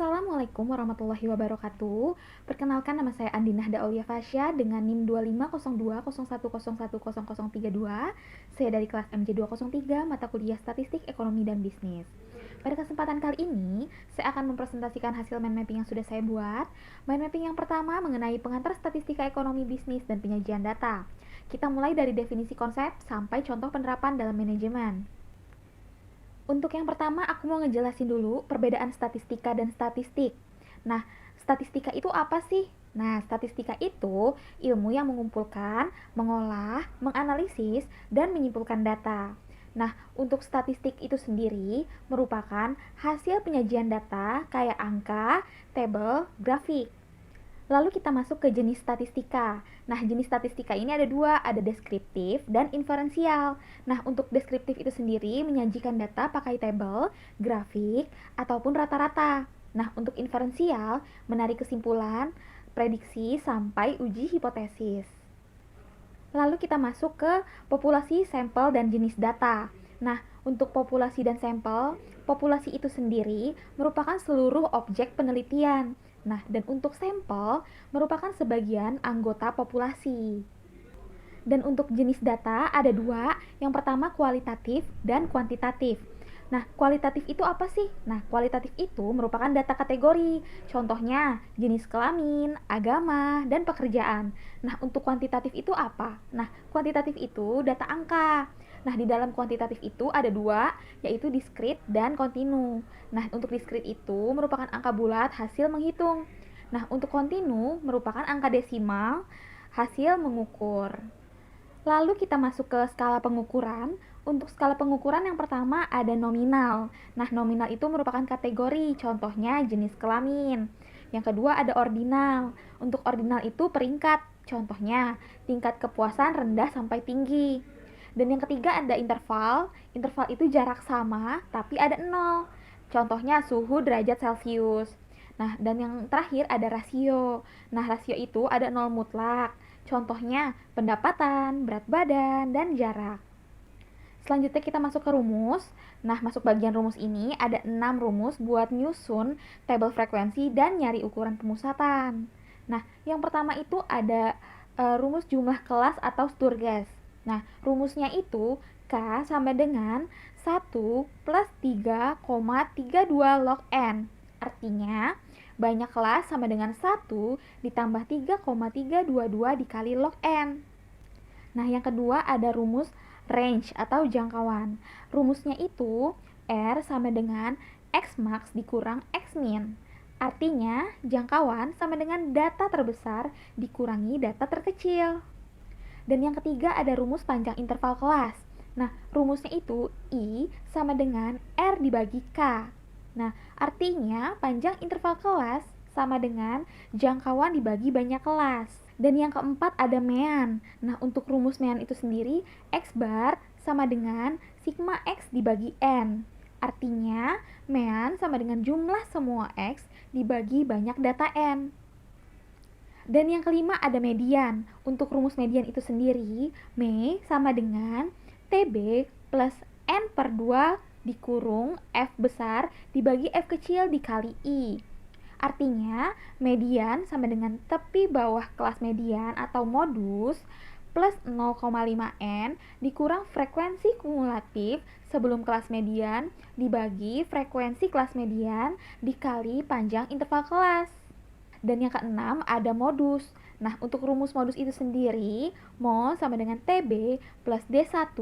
Assalamualaikum warahmatullahi wabarakatuh. Perkenalkan, nama saya Andinah Daulia Fasya dengan NIM 250201010032. Saya dari kelas MJ203 mata kuliah Statistik, Ekonomi, dan Bisnis. Pada kesempatan kali ini, saya akan mempresentasikan hasil mind mapping yang sudah saya buat. Mind mapping yang pertama mengenai pengantar statistika ekonomi bisnis dan penyajian data. Kita mulai dari definisi konsep sampai contoh penerapan dalam manajemen. Untuk yang pertama, aku mau ngejelasin dulu perbedaan statistika dan statistik. Nah, statistika itu apa sih? Nah, statistika itu ilmu yang mengumpulkan, mengolah, menganalisis, dan menyimpulkan data. Nah, untuk statistik itu sendiri merupakan hasil penyajian data kayak angka, tabel, grafik. Lalu kita masuk ke jenis statistika. Nah, jenis statistika ini ada dua, ada deskriptif dan inferensial. Nah, untuk deskriptif itu sendiri menyajikan data pakai tabel, grafik, ataupun rata-rata. Nah, untuk inferensial menarik kesimpulan, prediksi, sampai uji hipotesis. Lalu kita masuk ke populasi, sampel, dan jenis data. Nah, untuk populasi dan sampel, populasi itu sendiri merupakan seluruh objek penelitian. Nah, dan untuk sampel merupakan sebagian anggota populasi. Dan untuk jenis data ada dua, yang pertama kualitatif dan kuantitatif. Nah, kualitatif itu apa sih? Nah, kualitatif itu merupakan data kategori. Contohnya, jenis kelamin, agama, dan pekerjaan. Nah, untuk kuantitatif itu apa? Nah, kuantitatif itu data angka. Nah, di dalam kuantitatif itu ada dua, yaitu diskrit dan kontinu. Nah, untuk diskrit itu merupakan angka bulat hasil menghitung. Nah, untuk kontinu merupakan angka desimal hasil mengukur. Lalu kita masuk ke skala pengukuran. Untuk skala pengukuran yang pertama ada nominal. Nah, nominal itu merupakan kategori, contohnya jenis kelamin. Yang kedua ada ordinal. Untuk ordinal itu peringkat, contohnya tingkat kepuasan rendah sampai tinggi. Dan yang ketiga ada interval. Interval itu jarak sama tapi ada 0. Contohnya suhu derajat Celcius. Nah, dan yang terakhir ada rasio. Nah, rasio itu ada 0 mutlak. Contohnya pendapatan, berat badan, dan jarak. Selanjutnya kita masuk ke rumus. Nah, masuk bagian rumus ini ada 6 rumus buat nyusun tabel frekuensi dan nyari ukuran pemusatan. Nah, yang pertama itu ada rumus jumlah kelas atau Sturges. Nah, rumusnya itu K sama dengan 1 plus 3,32 log N. Artinya, banyak kelas sama dengan 1 ditambah 3,322 dikali log N. Nah, yang kedua ada rumus range atau jangkauan. Rumusnya itu R sama dengan X max dikurang X min. Artinya, jangkauan sama dengan data terbesar dikurangi data terkecil. Dan yang ketiga ada rumus panjang interval kelas. Nah, rumusnya itu I sama dengan R dibagi K. Nah, artinya panjang interval kelas sama dengan jangkauan dibagi banyak kelas. Dan yang keempat ada mean. Nah, untuk rumus mean itu sendiri X bar sama dengan sigma X dibagi N. Artinya, mean sama dengan jumlah semua X dibagi banyak data N. Dan yang kelima ada median. Untuk rumus median itu sendiri, M sama dengan TB plus N per 2 dikurung F besar dibagi F kecil dikali I. Artinya, median sama dengan tepi bawah kelas median atau modus plus 0,5 N dikurang frekuensi kumulatif sebelum kelas median dibagi frekuensi kelas median dikali panjang interval kelas. Dan yang keenam ada modus. Nah, untuk rumus modus itu sendiri, mo sama dengan TB plus D1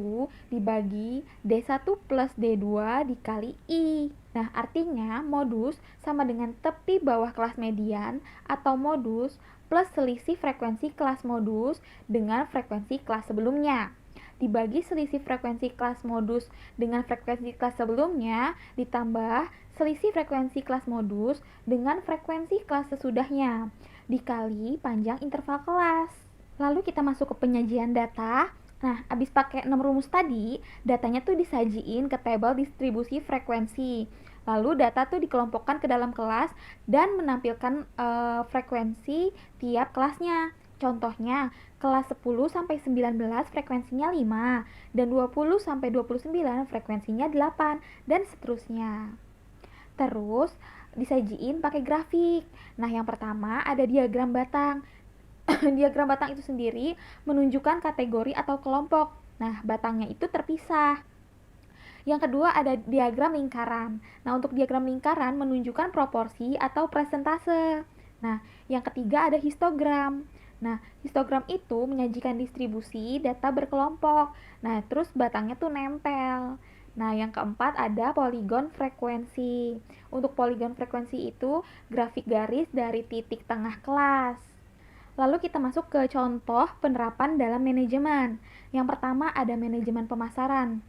dibagi D1 plus D2 dikali I. Nah, artinya modus sama dengan tepi bawah kelas median atau modus plus selisih frekuensi kelas modus dengan frekuensi kelas sebelumnya. Dibagi selisih frekuensi kelas modus dengan frekuensi kelas sebelumnya ditambah selisih frekuensi kelas modus dengan frekuensi kelas sesudahnya dikali panjang interval kelas. Lalu kita masuk ke penyajian data. Nah, abis pakai 6 rumus tadi, datanya tuh disajiin ke tabel distribusi frekuensi. Lalu data tuh dikelompokkan ke dalam kelas dan menampilkan frekuensi tiap kelasnya. Contohnya, kelas 10 sampai 19 frekuensinya 5 dan 20 sampai 29 frekuensinya 8 dan seterusnya. Terus disajiin pakai grafik. Nah, yang pertama ada diagram batang. Diagram batang itu sendiri menunjukkan kategori atau kelompok. Nah, batangnya itu terpisah. Yang kedua ada diagram lingkaran. Nah, untuk diagram lingkaran menunjukkan proporsi atau presentase. Nah, yang ketiga ada histogram. Nah, histogram itu menyajikan distribusi data berkelompok. Nah, terus batangnya tuh nempel. Nah, yang keempat ada poligon frekuensi. Untuk poligon frekuensi itu grafik garis dari titik tengah kelas. Lalu kita masuk ke contoh penerapan dalam manajemen. Yang pertama ada manajemen pemasaran.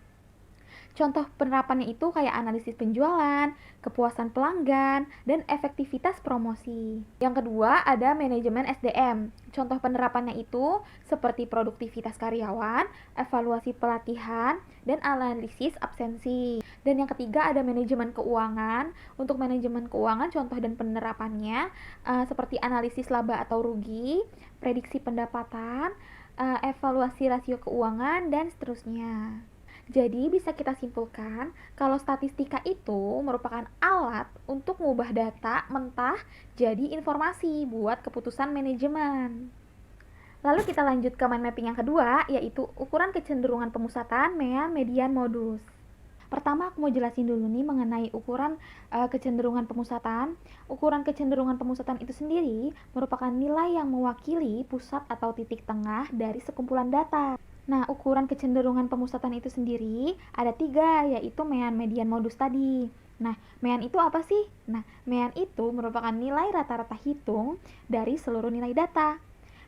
Contoh penerapannya itu kayak analisis penjualan, kepuasan pelanggan, dan efektivitas promosi. Yang kedua ada manajemen SDM. Contoh penerapannya itu seperti produktivitas karyawan, evaluasi pelatihan, dan analisis absensi. Dan yang ketiga ada manajemen keuangan. Untuk manajemen keuangan contoh dan penerapannya seperti analisis laba atau rugi, prediksi pendapatan, evaluasi rasio keuangan, dan seterusnya. Jadi bisa kita simpulkan kalau statistika itu merupakan alat untuk mengubah data mentah jadi informasi buat keputusan manajemen. Lalu kita lanjut ke mind mapping yang kedua, yaitu ukuran kecenderungan pemusatan, mean, median, modus. Pertama aku mau jelasin dulu nih mengenai ukuran kecenderungan pemusatan. Ukuran kecenderungan pemusatan itu sendiri merupakan nilai yang mewakili pusat atau titik tengah dari sekumpulan data. Nah, ukuran kecenderungan pemusatan itu sendiri ada 3, yaitu mean, median, modus tadi. Nah, mean itu apa sih? Nah, mean itu merupakan nilai rata-rata hitung dari seluruh nilai data.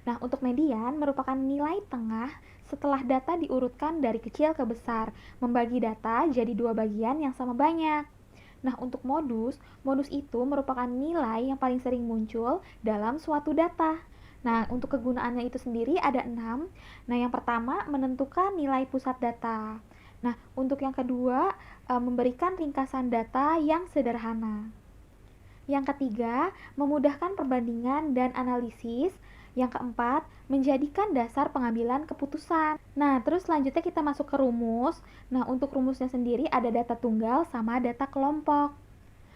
Nah, untuk median merupakan nilai tengah setelah data diurutkan dari kecil ke besar, membagi data jadi 2 bagian yang sama banyak. Nah, untuk modus itu merupakan nilai yang paling sering muncul dalam suatu data. Nah, untuk kegunaannya itu sendiri ada 6. Nah, yang pertama menentukan nilai pusat data. Nah, untuk yang kedua memberikan ringkasan data yang sederhana. Yang ketiga, memudahkan perbandingan dan analisis. Yang keempat, menjadikan dasar pengambilan keputusan. Nah, terus selanjutnya kita masuk ke rumus. Nah, untuk rumusnya sendiri ada data tunggal sama data kelompok.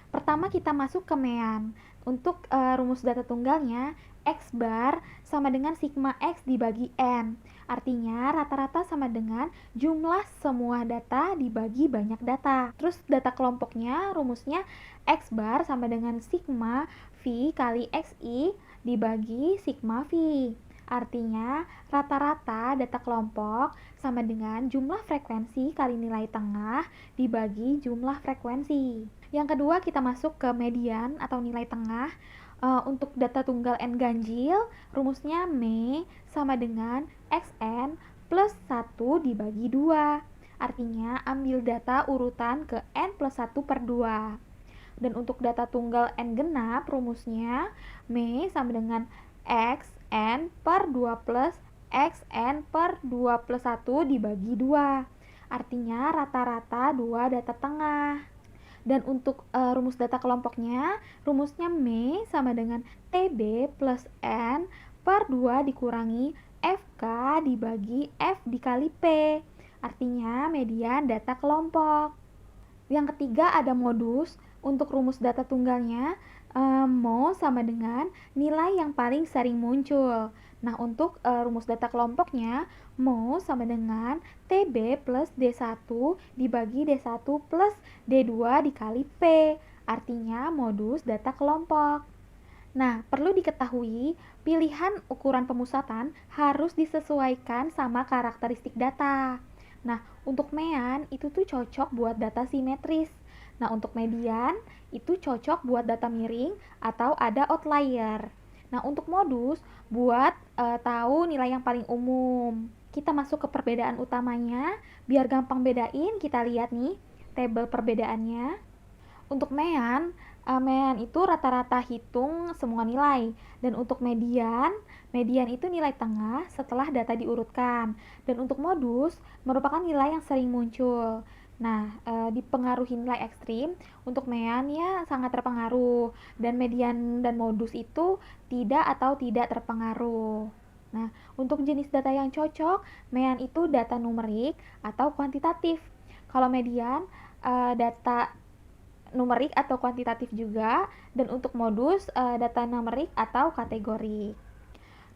Pertama kita masuk ke mean. Untuk rumus data tunggalnya, X bar sama dengan sigma X dibagi N. Artinya rata-rata sama dengan jumlah semua data dibagi banyak data. Terus data kelompoknya rumusnya X bar sama dengan sigma V kali XI dibagi sigma V. Artinya rata-rata data kelompok sama dengan jumlah frekuensi kali nilai tengah dibagi jumlah frekuensi. Yang kedua kita masuk ke median atau nilai tengah. Untuk data tunggal N ganjil, rumusnya M sama dengan XN plus 1 dibagi 2. Artinya ambil data urutan ke N plus 1 per 2. Dan untuk data tunggal N genap, rumusnya M sama dengan XN per 2 plus XN per 2 plus 1 dibagi 2. Artinya rata-rata 2 data tengah. Dan untuk rumus data kelompoknya, rumusnya M sama dengan TB plus N per 2 dikurangi FK dibagi F dikali P. Artinya median data kelompok. Yang ketiga ada modus. Untuk rumus data tunggalnya, Mo sama dengan nilai yang paling sering muncul. Nah, untuk rumus data kelompoknya, Mo sama dengan TB plus D1 dibagi D1 plus D2 dikali P. Artinya modus data kelompok. Nah, perlu diketahui, pilihan ukuran pemusatan harus disesuaikan sama karakteristik data. Nah, untuk mean itu tuh cocok buat data simetris. Nah, untuk median itu cocok buat data miring atau ada outlier. Nah, untuk modus buat tahu nilai yang paling umum. Kita masuk ke perbedaan utamanya. Biar gampang bedain, kita lihat nih tabel perbedaannya. Untuk mean itu rata-rata hitung semua nilai. Dan untuk median itu nilai tengah setelah data diurutkan. Dan untuk modus merupakan nilai yang sering muncul. Nah, dipengaruhi nilai ekstrim, untuk mean ya sangat terpengaruh, dan median dan modus itu tidak atau tidak terpengaruh. Nah, untuk jenis data yang cocok, mean itu data numerik atau kuantitatif. Kalau median, data numerik atau kuantitatif juga, dan untuk modus data numerik atau kategori.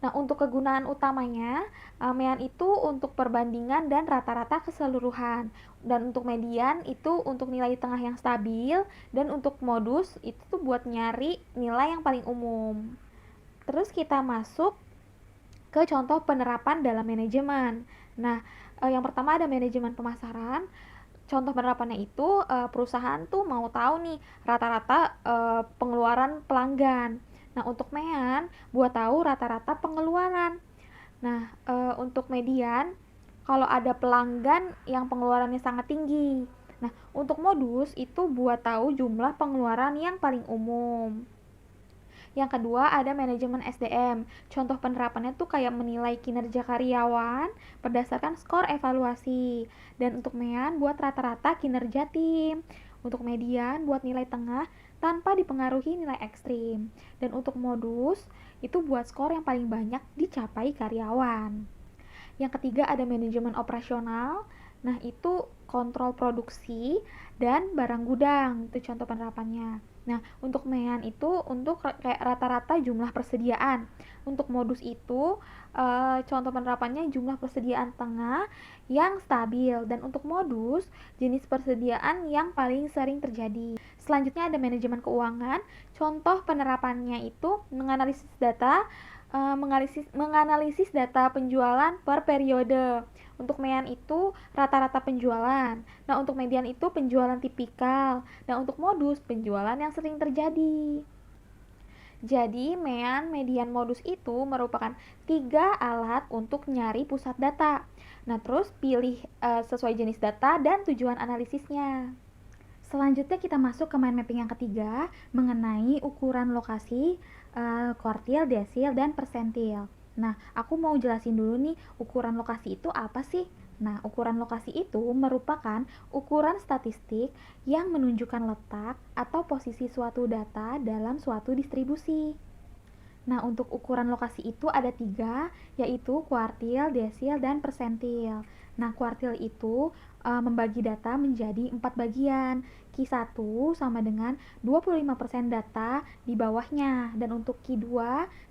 Nah, untuk kegunaan utamanya, MEAN itu untuk perbandingan dan rata-rata keseluruhan. Dan untuk median itu untuk nilai tengah yang stabil, dan untuk modus itu tuh buat nyari nilai yang paling umum. Terus kita masuk ke contoh penerapan dalam manajemen. Nah, yang pertama ada manajemen pemasaran. Contoh penerapannya itu perusahaan tuh mau tahu nih rata-rata pengeluaran pelanggan. Nah, untuk MEAN buat tahu rata-rata pengeluaran. Nah, untuk median kalau ada pelanggan yang pengeluarannya sangat tinggi. Nah, untuk modus itu buat tahu jumlah pengeluaran yang paling umum. Yang kedua ada manajemen SDM. Contoh penerapannya tuh kayak menilai kinerja karyawan berdasarkan skor evaluasi. Dan untuk MEAN buat rata-rata kinerja tim. Untuk median buat nilai tengah tanpa dipengaruhi nilai ekstrim. Dan untuk modus itu buat skor yang paling banyak dicapai karyawan. Yang ketiga ada manajemen operasional. Nah, itu kontrol produksi dan barang gudang. Itu contoh penerapannya. Nah, untuk MEAN itu untuk kayak rata-rata jumlah persediaan. Untuk modus itu contoh penerapannya jumlah persediaan tengah yang stabil, dan untuk modus jenis persediaan yang paling sering terjadi. Selanjutnya ada manajemen keuangan. Contoh penerapannya itu menganalisis data menganalisis data penjualan per periode. Untuk MEAN itu rata-rata penjualan. Nah, untuk median itu penjualan tipikal. Dan untuk modus penjualan yang sering terjadi. Jadi, MEAN, median, modus itu merupakan 3 alat untuk nyari pusat data. Nah, terus pilih sesuai jenis data dan tujuan analisisnya. Selanjutnya kita masuk ke mind mapping yang ketiga mengenai ukuran lokasi, kuartil, desil, dan persentil. Nah, aku mau jelasin dulu nih ukuran lokasi itu apa sih? Nah, ukuran lokasi itu merupakan ukuran statistik yang menunjukkan letak atau posisi suatu data dalam suatu distribusi. Nah, untuk ukuran lokasi itu ada 3, yaitu kuartil, desil, dan persentil. Nah, kuartil itu membagi data menjadi 4 bagian. Q1 sama dengan 25% data di bawahnya, dan untuk Q2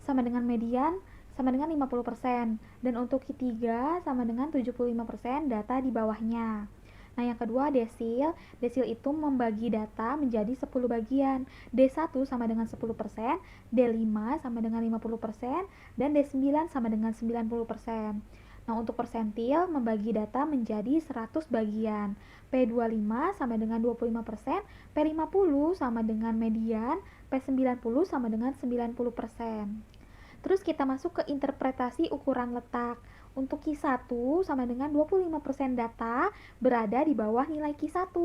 sama dengan median sama dengan 50%, dan untuk Q3 sama dengan 75% data di bawahnya. Nah, yang kedua desil. Desil itu membagi data menjadi 10 bagian. D1 sama dengan 10%, D5 sama dengan 50%, dan D9 sama dengan 90%. Nah, untuk persentil membagi data menjadi 100 bagian. P25 sama dengan 25%, P50 sama dengan median, P90 sama dengan 90%. Terus kita masuk ke interpretasi ukuran letak. Untuk Q1 sama dengan 25% data berada di bawah nilai Q1.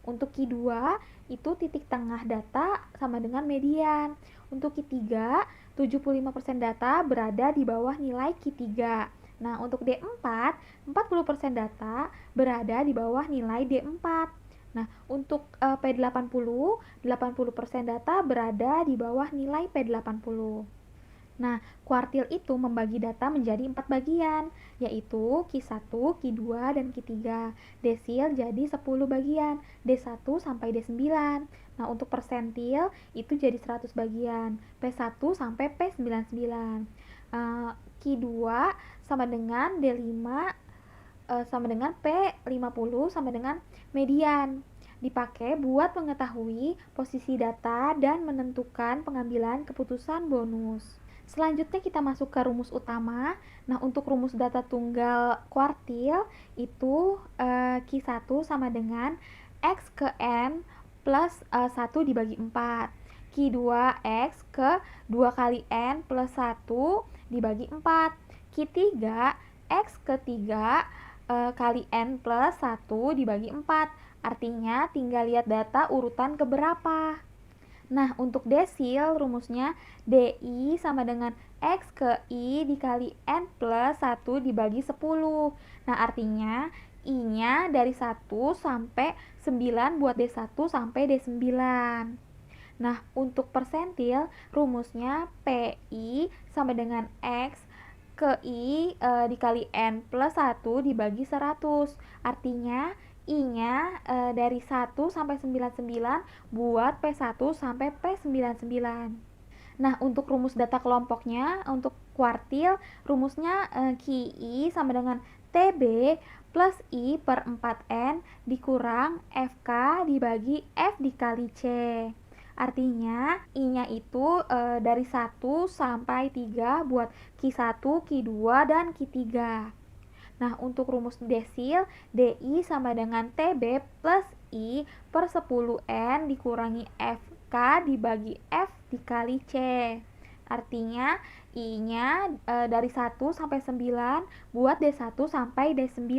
Untuk Q2 itu titik tengah data sama dengan median. Untuk Q3 75% data berada di bawah nilai Q3. Nah, untuk D4 40% data berada di bawah nilai D4. Nah, untuk P80 80% data berada di bawah nilai P80. Nah, kuartil itu membagi data menjadi 4 bagian, yaitu Q1, Q2, dan Q3. Desil jadi 10 bagian, D1 sampai D9. Nah, untuk persentil itu jadi 100 bagian, P1 sampai P99. Q2 sama dengan D5 sama dengan P50 sama dengan median. Dipakai buat mengetahui posisi data dan menentukan pengambilan keputusan bonus. Selanjutnya kita masuk ke rumus utama. Nah, untuk rumus data tunggal kuartil itu Q1 sama dengan X ke N plus 1 dibagi 4. Q2 X ke 2 kali N plus 1 dibagi 4. Q3 X ke 3 kali N plus 1 dibagi 4. Artinya tinggal lihat data urutan keberapa. Nah, untuk desil rumusnya DI sama dengan X ke I dikali N plus 1 dibagi 10. Nah, artinya I-nya dari 1 sampai 9 buat D1 sampai D9. Nah, untuk persentil rumusnya PI sama dengan X ke I dikali N plus 1 dibagi 100. Artinya I-nya dari 1 sampai 99 buat P1 sampai P99. Nah, untuk rumus data kelompoknya, untuk kuartil, rumusnya QI sama dengan TB plus I per 4N dikurang FK dibagi F dikali C. Artinya, I-nya itu dari 1 sampai 3 buat Q1, Q2, dan Q3. Nah, untuk rumus desil, DI sama dengan TB plus I per 10N dikurangi FK dibagi F dikali C. Artinya, I-nya dari 1 sampai 9 buat D1 sampai D9.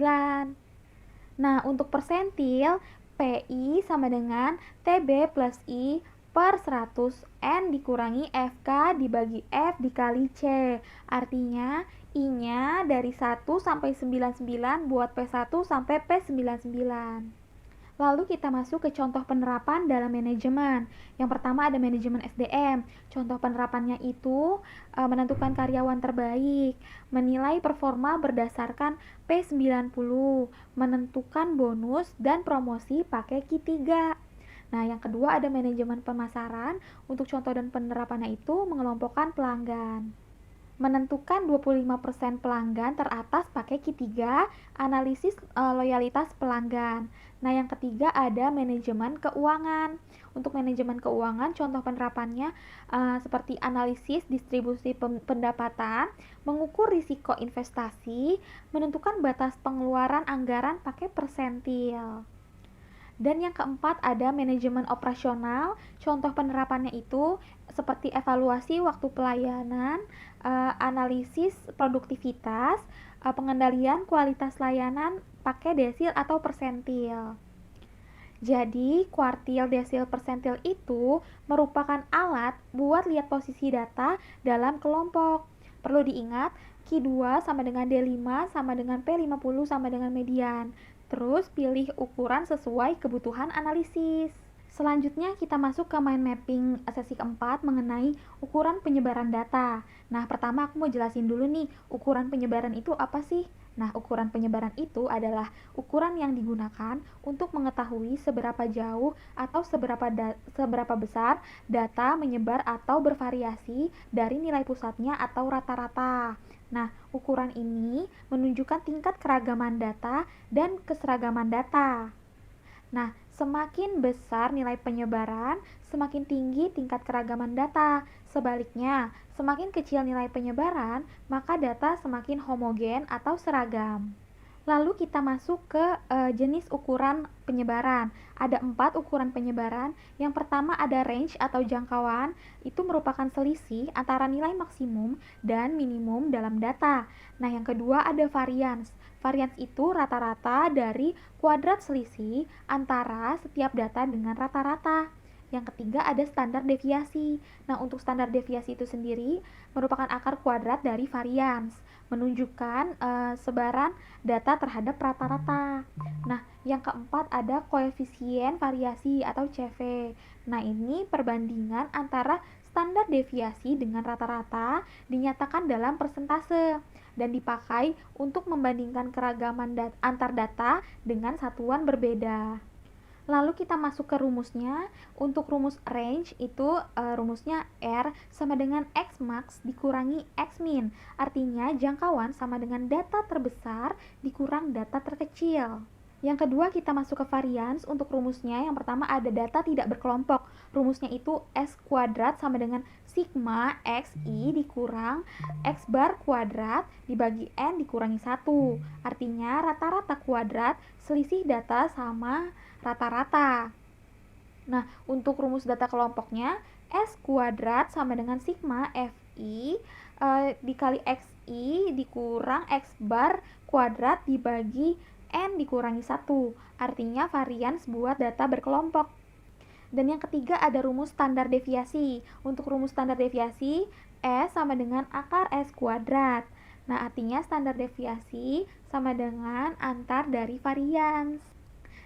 Nah, untuk persentil, PI sama dengan TB plus I per 100 N dikurangi FK dibagi F dikali C. Artinya, I-nya dari 1 sampai 99 buat P1 sampai P99. Lalu kita masuk ke contoh penerapan dalam manajemen. Yang pertama ada manajemen SDM. Contoh penerapannya itu menentukan karyawan terbaik, menilai performa berdasarkan P90, menentukan bonus dan promosi pakai Q3. Nah, yang kedua ada manajemen pemasaran. Untuk contoh dan penerapannya itu mengelompokkan pelanggan. Menentukan 25% pelanggan teratas pakai Q3, analisis loyalitas pelanggan. Nah, yang ketiga ada manajemen keuangan. Untuk manajemen keuangan, contoh penerapannya seperti analisis distribusi pendapatan, mengukur risiko investasi, menentukan batas pengeluaran anggaran pakai persentil. Dan yang keempat ada manajemen operasional. Contoh penerapannya itu seperti evaluasi waktu pelayanan, analisis produktivitas, pengendalian kualitas layanan pakai desil atau persentil. Jadi, kuartil, desil, persentil itu merupakan alat buat lihat posisi data dalam kelompok. Perlu diingat, Q2 sama dengan D5 sama dengan P50 sama dengan median. Terus pilih ukuran sesuai kebutuhan analisis. Selanjutnya kita masuk ke mind mapping sesi keempat mengenai ukuran penyebaran data. Nah, pertama aku mau jelasin dulu nih, ukuran penyebaran itu apa sih? Nah, ukuran penyebaran itu adalah ukuran yang digunakan untuk mengetahui seberapa jauh atau seberapa besar data menyebar atau bervariasi dari nilai pusatnya atau rata-rata. Nah, ukuran ini menunjukkan tingkat keragaman data dan keseragaman data. Nah, semakin besar nilai penyebaran, semakin tinggi tingkat keragaman data. Sebaliknya, semakin kecil nilai penyebaran, maka data semakin homogen atau seragam. Lalu kita masuk ke jenis ukuran penyebaran. Ada 4 ukuran penyebaran. Yang pertama ada range atau jangkauan. Itu merupakan selisih antara nilai maksimum dan minimum dalam data. Nah, yang kedua ada variance. Variance itu rata-rata dari kuadrat selisih antara setiap data dengan rata-rata. Yang ketiga ada standar deviasi. Nah, untuk standar deviasi itu sendiri merupakan akar kuadrat dari variance, menunjukkan sebaran data terhadap rata-rata. Nah, yang keempat ada koefisien variasi atau CV. Nah, ini perbandingan antara standar deviasi dengan rata-rata dinyatakan dalam persentase dan dipakai untuk membandingkan keragaman antar data dengan satuan berbeda. Lalu kita masuk ke rumusnya. Untuk rumus range itu rumusnya R sama dengan X max dikurangi X min. Artinya jangkauan sama dengan data terbesar dikurang data terkecil. Yang kedua kita masuk ke variance. Untuk rumusnya yang pertama ada data tidak berkelompok. Rumusnya itu S kuadrat sama dengan sigma XI dikurang X bar kuadrat dibagi N dikurangi 1. Artinya rata-rata kuadrat selisih data sama rata-rata. Nah, untuk rumus data kelompoknya S kuadrat sama dengan sigma FI dikali XI dikurang X bar kuadrat dibagi N dikurangi 1. Artinya varians buat data berkelompok. Dan yang ketiga ada rumus standar deviasi. Untuk rumus standar deviasi S sama dengan akar S kuadrat. Nah, artinya standar deviasi sama dengan antar dari varians.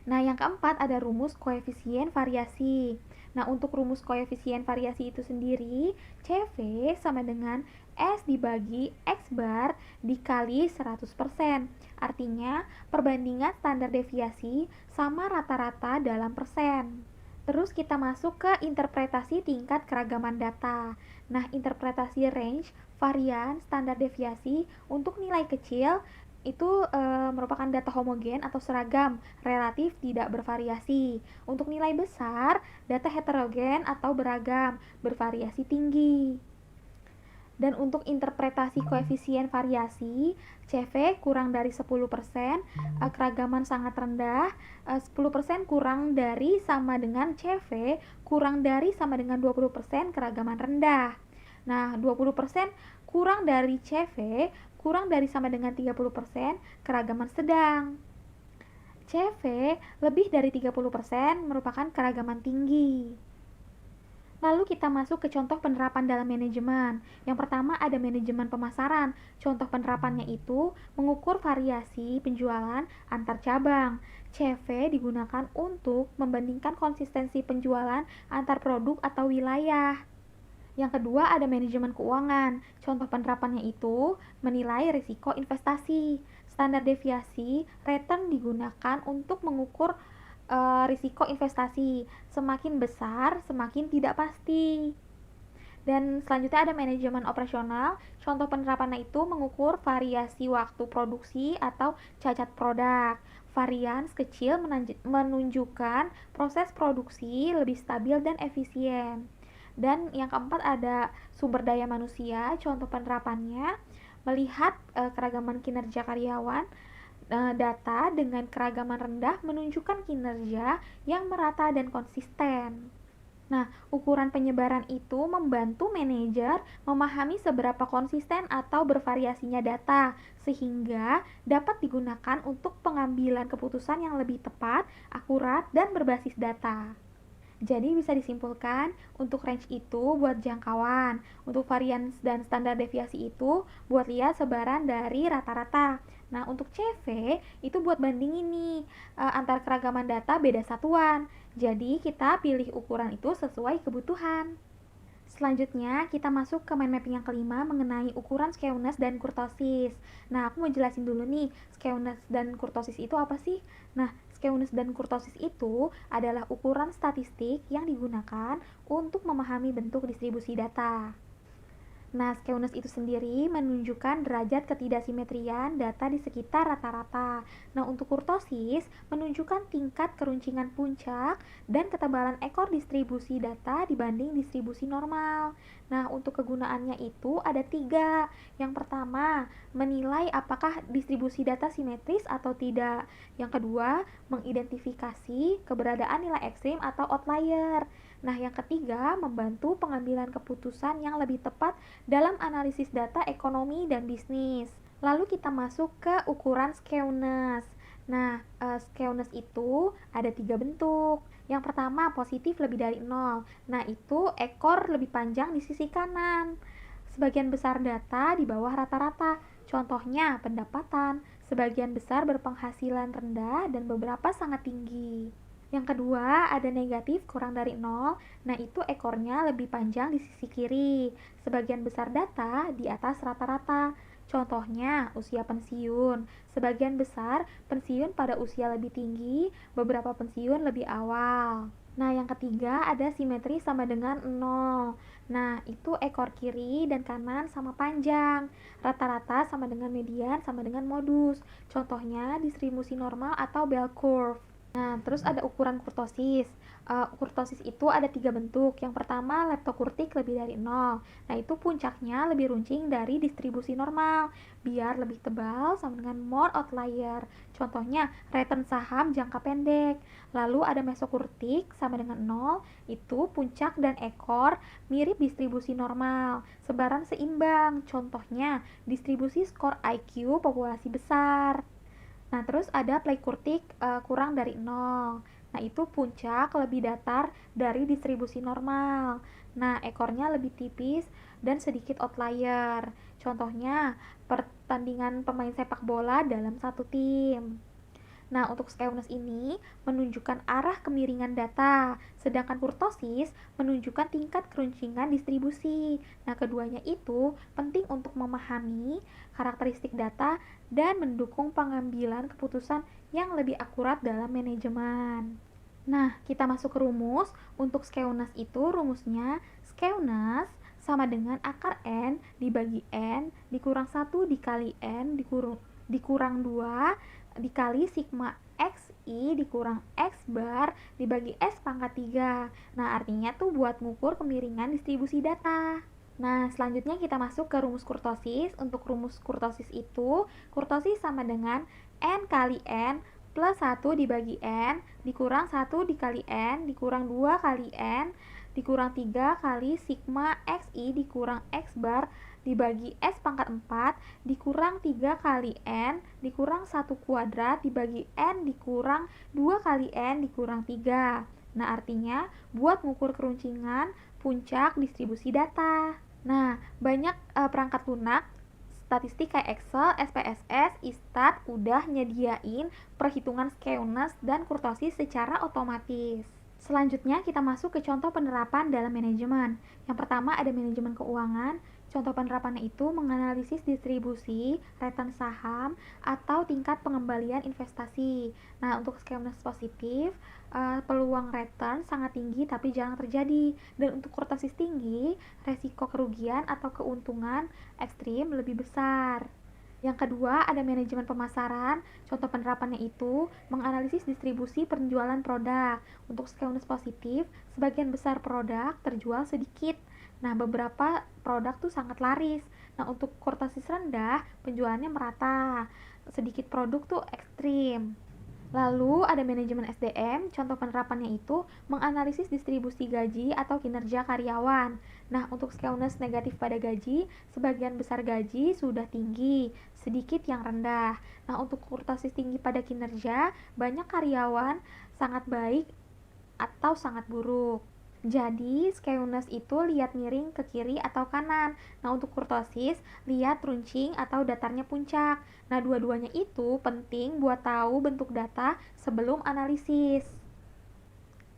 Nah, yang keempat ada rumus koefisien variasi. Nah, untuk rumus koefisien variasi itu sendiri, CV sama dengan S dibagi X bar dikali 100%. Artinya, perbandingan standar deviasi sama rata-rata dalam persen. Terus kita masuk ke interpretasi tingkat keragaman data. Nah, interpretasi range, varian, standar deviasi untuk nilai kecil itu merupakan data homogen atau seragam, relatif tidak bervariasi. Untuk nilai besar, data heterogen atau beragam, bervariasi tinggi. Dan untuk interpretasi koefisien variasi, CV kurang dari 10%, keragaman sangat rendah, 10% kurang dari sama dengan CV, kurang dari sama dengan 20% keragaman rendah. Nah, 20% kurang dari CV, kurang dari sama dengan 30% keragaman sedang. CV lebih dari 30% merupakan keragaman tinggi. Lalu kita masuk ke contoh penerapan dalam manajemen. Yang pertama ada manajemen pemasaran. Contoh penerapannya itu mengukur variasi penjualan antar cabang. CV digunakan untuk membandingkan konsistensi penjualan antar produk atau wilayah. Yang kedua ada manajemen keuangan. Contoh penerapannya itu menilai risiko investasi. Standar deviasi return digunakan untuk mengukur risiko investasi. Semakin besar, semakin tidak pasti. Dan selanjutnya ada manajemen operasional. Contoh penerapannya itu mengukur variasi waktu produksi atau cacat produk. Varians kecil menunjukkan proses produksi lebih stabil dan efisien. Dan yang keempat ada sumber daya manusia. Contoh penerapannya melihat keragaman kinerja karyawan. Data dengan keragaman rendah menunjukkan kinerja yang merata dan konsisten. Nah, ukuran penyebaran itu membantu manajer memahami seberapa konsisten atau bervariasinya data, sehingga dapat digunakan untuk pengambilan keputusan yang lebih tepat, akurat, dan berbasis data. Jadi bisa disimpulkan, untuk range itu buat jangkauan, untuk varian dan standar deviasi itu buat lihat sebaran dari rata-rata. Nah, untuk CV itu buat bandingin nih antar keragaman data beda satuan. Jadi kita pilih ukuran itu sesuai kebutuhan. Selanjutnya, kita masuk ke mind mapping yang kelima mengenai ukuran skewness dan kurtosis. Nah, aku mau jelasin dulu nih, skewness dan kurtosis itu apa sih? Nah, skewness dan kurtosis itu adalah ukuran statistik yang digunakan untuk memahami bentuk distribusi data. Nah, skewness itu sendiri menunjukkan derajat ketidaksimetrian data di sekitar rata-rata. Nah, untuk kurtosis menunjukkan tingkat keruncingan puncak dan ketebalan ekor distribusi data dibanding distribusi normal. Nah, untuk kegunaannya itu ada tiga. Yang pertama, menilai apakah distribusi data simetris atau tidak. Yang kedua, mengidentifikasi keberadaan nilai ekstrim atau outlier. Nah, yang ketiga, membantu pengambilan keputusan yang lebih tepat dalam analisis data ekonomi dan bisnis. Lalu kita masuk ke ukuran skewness. Nah, skewness itu ada tiga bentuk. Yang pertama, positif lebih dari 0. Nah, itu ekor lebih panjang di sisi kanan. Sebagian besar data di bawah rata-rata. Contohnya, pendapatan. Sebagian besar berpenghasilan rendah dan beberapa sangat tinggi. Yang kedua, ada negatif kurang dari 0. Nah, itu ekornya lebih panjang di sisi kiri. Sebagian besar data di atas rata-rata. Contohnya, usia pensiun. Sebagian besar pensiun pada usia lebih tinggi, beberapa pensiun lebih awal. Nah, yang ketiga ada simetri sama dengan 0. Nah, itu ekor kiri dan kanan sama panjang. Rata-rata sama dengan median sama dengan modus. Contohnya, distribusi normal atau bell curve. Nah, terus ada ukuran kurtosis. Kurtosis itu ada tiga bentuk. Yang pertama, leptokurtik lebih dari 0. Nah, itu puncaknya lebih runcing dari distribusi normal, biar lebih tebal sama dengan more outlier. Contohnya, return saham jangka pendek. Lalu ada mesokurtik sama dengan 0, itu puncak dan ekor mirip distribusi normal, sebaran seimbang. Contohnya, distribusi skor IQ populasi besar. Nah, terus ada plekurtik kurang dari 0. Nah, itu puncak lebih datar dari distribusi normal. Nah, ekornya lebih tipis dan sedikit outlier. Contohnya, pertandingan pemain sepak bola dalam satu tim. Nah, untuk skewness ini menunjukkan arah kemiringan data, sedangkan kurtosis menunjukkan tingkat keruncingan distribusi. Nah, keduanya itu penting untuk memahami karakteristik data dan mendukung pengambilan keputusan yang lebih akurat dalam manajemen. Nah, kita masuk ke rumus. Untuk skewness itu rumusnya skewness sama dengan akar N dibagi N dikurang 1 dikali N dikurang 2 dikali sigma XI dikurang X bar dibagi S pangkat 3. Nah, artinya tuh buat ngukur kemiringan distribusi data. Nah, selanjutnya kita masuk ke rumus kurtosis. Untuk rumus kurtosis itu, kurtosis sama dengan N kali N plus 1 dibagi N dikurang 1 dikali N dikurang 2 kali N dikurang 3 kali sigma XI dikurang X bar dibagi S pangkat 4 dikurang 3 kali N dikurang 1 kuadrat dibagi N dikurang 2 kali N dikurang 3. Nah, artinya buat mengukur keruncingan puncak distribusi data. Nah, banyak perangkat lunak statistik kayak Excel, SPSS, Istat udah nyediain perhitungan skewness dan kurtosis secara otomatis. Selanjutnya kita masuk ke contoh penerapan dalam manajemen. Yang pertama ada manajemen keuangan. Contoh penerapannya itu menganalisis distribusi, return saham, atau tingkat pengembalian investasi. Nah, untuk skewness positif, peluang return sangat tinggi tapi jarang terjadi. Dan untuk kurtosis tinggi, resiko kerugian atau keuntungan ekstrim lebih besar. Yang kedua, ada manajemen pemasaran. Contoh penerapannya itu menganalisis distribusi penjualan produk. Untuk skewness positif, sebagian besar produk terjual sedikit. Nah, beberapa produk tuh sangat laris. Nah, untuk kurtosis rendah, penjualannya merata. Sedikit produk tuh ekstrim. Lalu ada manajemen SDM, contoh penerapannya itu menganalisis distribusi gaji atau kinerja karyawan. Nah, untuk skewness negatif pada gaji, sebagian besar gaji sudah tinggi, sedikit yang rendah. Nah, untuk kurtosis tinggi pada kinerja, banyak karyawan sangat baik atau sangat buruk. Jadi, skewness itu lihat miring ke kiri atau kanan. Nah, untuk kurtosis, lihat runcing atau datarnya puncak. Nah, dua-duanya itu penting buat tahu bentuk data sebelum analisis.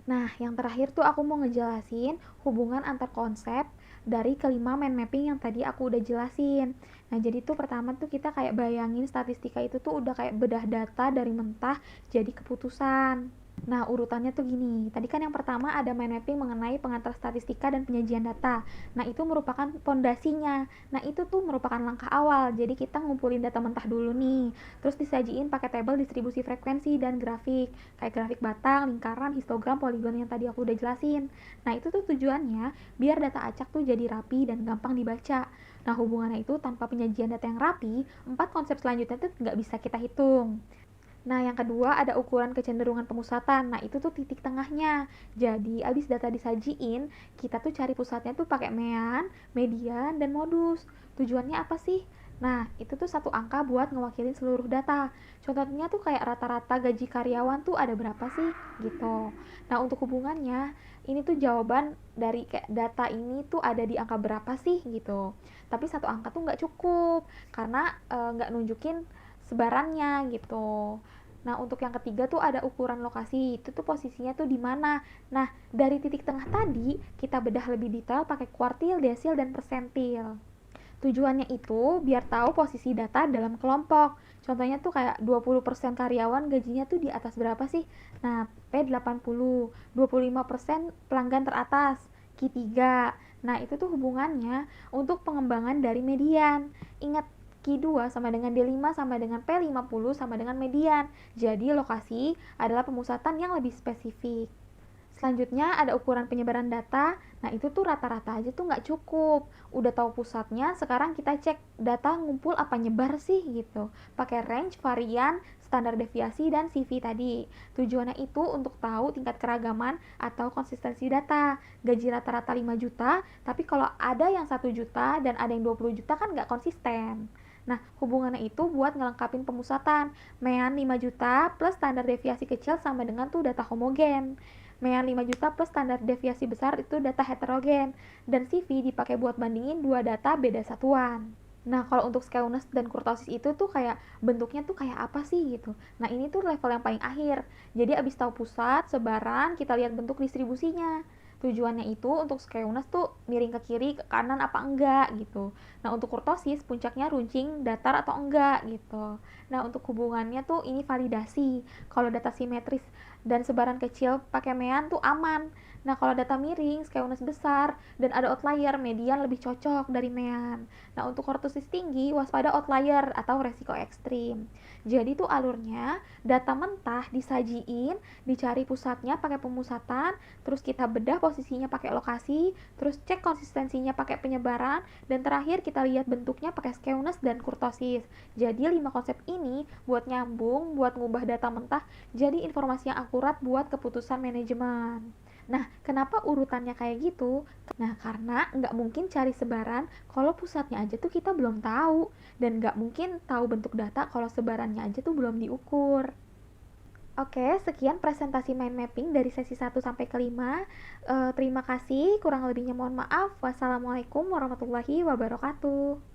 Nah, yang terakhir tuh aku mau ngejelasin hubungan antar konsep dari kelima mind mapping yang tadi aku udah jelasin. Nah, jadi tuh pertama tuh kita kayak bayangin statistika itu tuh udah kayak bedah data dari mentah jadi keputusan. Nah, urutannya tuh gini. Tadi kan yang pertama ada mind mapping mengenai pengantar statistika dan penyajian data. Nah, itu merupakan pondasinya. Nah, itu tuh merupakan langkah awal. Jadi kita ngumpulin data mentah dulu nih. Terus disajiin pakai tabel distribusi frekuensi dan grafik. Kayak grafik batang, lingkaran, histogram, poligon yang tadi aku udah jelasin. Nah, itu tuh tujuannya biar data acak tuh jadi rapi dan gampang dibaca. Nah, hubungannya itu tanpa penyajian data yang rapi, 4 konsep selanjutnya tuh nggak bisa kita hitung. Nah, yang kedua ada ukuran kecenderungan pemusatan. Nah, itu tuh titik tengahnya. Jadi, abis data disajiin, kita tuh cari pusatnya tuh pakai mean, median, dan modus. Tujuannya apa sih? Nah, itu tuh satu angka buat ngewakilin seluruh data. Contohnya tuh kayak rata-rata gaji karyawan tuh ada berapa sih? Gitu. Nah, untuk hubungannya, ini tuh jawaban dari kayak data ini tuh ada di angka berapa sih? Gitu. Tapi satu angka tuh nggak cukup, karena nggak nunjukin sebarannya gitu. Nah, untuk yang ketiga tuh ada ukuran lokasi. Itu tuh posisinya tuh di mana. Nah, dari titik tengah tadi kita bedah lebih detail pakai kuartil, desil, dan persentil. Tujuannya itu biar tahu posisi data dalam kelompok. Contohnya tuh kayak 20% karyawan gajinya tuh di atas berapa sih? Nah, P80, 25% pelanggan teratas, Q3. Nah, itu tuh hubungannya untuk pengembangan dari median. Ingat, Q2 sama dengan D5 sama dengan P50 sama dengan median. Jadi lokasi adalah pemusatan yang lebih spesifik. Selanjutnya ada ukuran penyebaran data. Nah, itu tuh rata-rata aja tuh nggak cukup. Udah tahu pusatnya, sekarang kita cek data ngumpul apa nyebar sih gitu. Pakai range, varian, standar deviasi, dan CV tadi. Tujuannya itu untuk tahu tingkat keragaman atau konsistensi data. Gaji rata-rata 5 juta, tapi kalau ada yang 1 juta dan ada yang 20 juta kan nggak konsisten. Nah, hubungannya itu buat ngelengkapin pemusatan. Mean 5 juta plus standar deviasi kecil sama dengan tuh data homogen. Mean 5 juta plus standar deviasi besar itu data heterogen. Dan CV dipakai buat bandingin dua data beda satuan. Nah, kalau untuk skewness dan kurtosis itu tuh kayak bentuknya tuh kayak apa sih gitu. Nah, ini tuh level yang paling akhir. Jadi abis tahu pusat, sebaran, kita lihat bentuk distribusinya. Tujuannya itu untuk skewness tuh miring ke kiri, ke kanan apa enggak gitu. Nah, untuk kurtosis puncaknya runcing, datar atau enggak gitu. Nah, untuk hubungannya tuh ini validasi. Kalau data simetris dan sebaran kecil pakai mean tuh aman. Nah, kalau data miring, skewness besar, dan ada outlier, median lebih cocok dari mean. Nah, untuk kurtosis tinggi, waspada outlier atau resiko ekstrim. Jadi tuh alurnya, data mentah disajiin, dicari pusatnya pakai pemusatan, terus kita bedah posisinya pakai lokasi, terus cek konsistensinya pakai penyebaran, dan terakhir kita lihat bentuknya pakai skewness dan kurtosis. Jadi 5 konsep ini buat nyambung, buat ngubah data mentah, jadi informasi yang akurat buat keputusan manajemen. Nah, kenapa urutannya kayak gitu? Nah, karena nggak mungkin cari sebaran kalau pusatnya aja tuh kita belum tahu. Dan nggak mungkin tahu bentuk data kalau sebarannya aja tuh belum diukur. Oke, sekian presentasi mind mapping dari sesi 1 sampai ke 5. Terima kasih, kurang lebihnya mohon maaf. Wassalamualaikum warahmatullahi wabarakatuh.